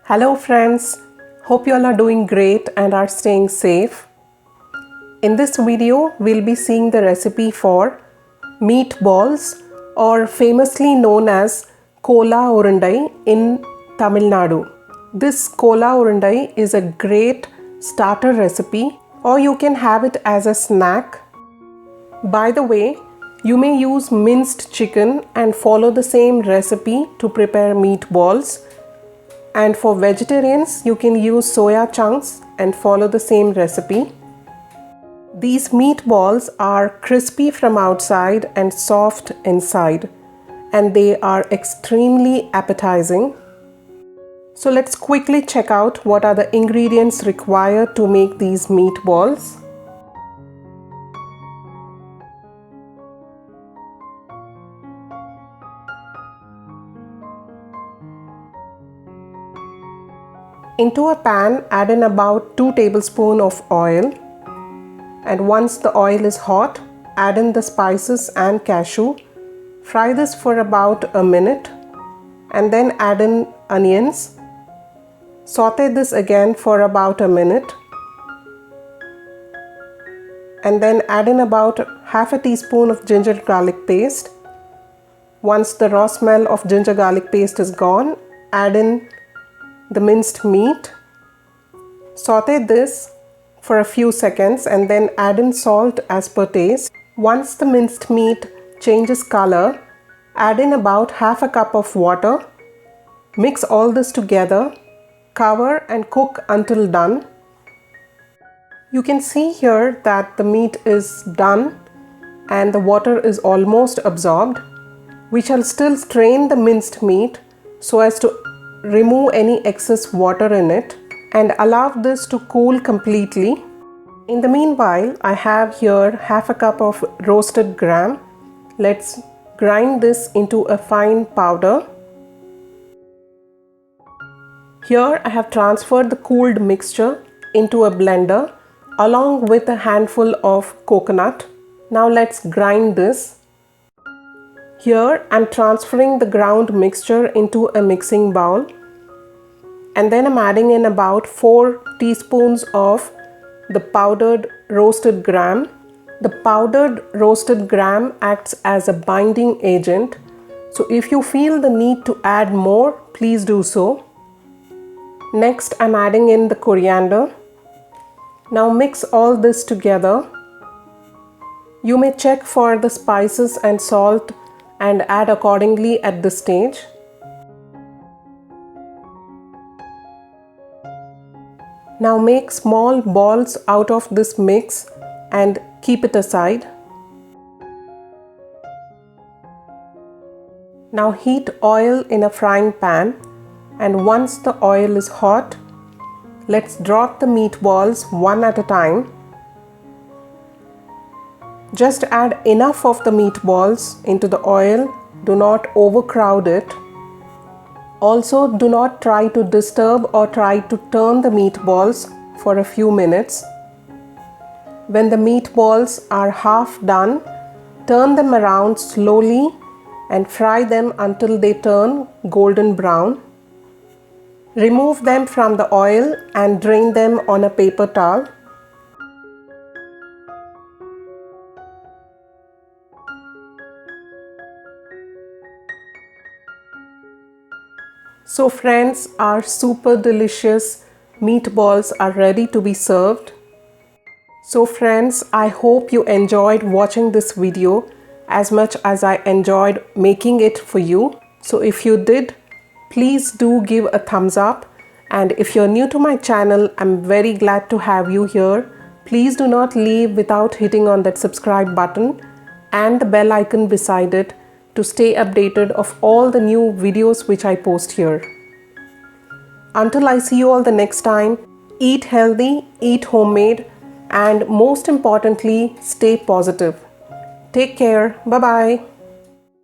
Hello friends, hope you all are doing great and are staying safe. In this video, we'll be seeing the recipe for meatballs, or famously known as Kola Urundai in Tamil Nadu. This Kola Urundai is a great starter recipe, or you can have it as a snack. By the way, you may use minced chicken and follow the same recipe to prepare meatballs. And for vegetarians, you can use soya chunks and follow the same recipe. These meatballs are crispy from outside and soft inside, and they are extremely appetizing. So let's quickly check out what are the ingredients required to make these meatballs. Into a pan, add in about 2 tablespoons of oil, and once the oil is hot, add in the spices and cashew. Fry this for about a minute and then add in onions. Saute this again for about a minute and then add in about half a teaspoon of ginger garlic paste. Once the raw smell of ginger garlic paste is gone, add in the minced meat. Saute this for a few seconds and then add in salt as per taste. Once the minced meat changes color, add in about half a cup of water. Mix all this together, cover and cook until done. You can see here that the meat is done and the water is almost absorbed. We shall still strain the minced meat so as to remove any excess water in it and allow this to cool completely. In the meanwhile, I have here half a cup of roasted gram. Let's grind this into a fine powder. Here I have transferred the cooled mixture into a blender along with a handful of coconut. Now let's grind this. Here I am transferring the ground mixture into a mixing bowl, and then I'm adding in about 4 teaspoons of the powdered roasted gram. The powdered roasted gram acts as a binding agent, so if you feel the need to add more, please do so. Next, I'm adding in the coriander. Now mix all this together. You may check for the spices and salt and add accordingly at this stage. Now make small balls out of this mix and keep it aside. Now heat oil in a frying pan, and once the oil is hot, let's drop the meatballs one at a time. Just add enough of the meatballs into the oil, do not overcrowd it. Also, do not try to disturb or try to turn the meatballs for a few minutes. When the meatballs are half done, turn them around slowly and fry them until they turn golden brown. Remove them from the oil and drain them on a paper towel. So friends, our super delicious meatballs are ready to be served. So friends, I hope you enjoyed watching this video as much as I enjoyed making it for you. So if you did, please do give a thumbs up. And if you're new to my channel, I'm very glad to have you here. Please do not leave without hitting on that subscribe button and the bell icon beside it to stay updated of all the new videos which I post here. Until I see you all the next time, eat healthy, eat homemade, and most importantly, stay positive. Take care. Bye-bye.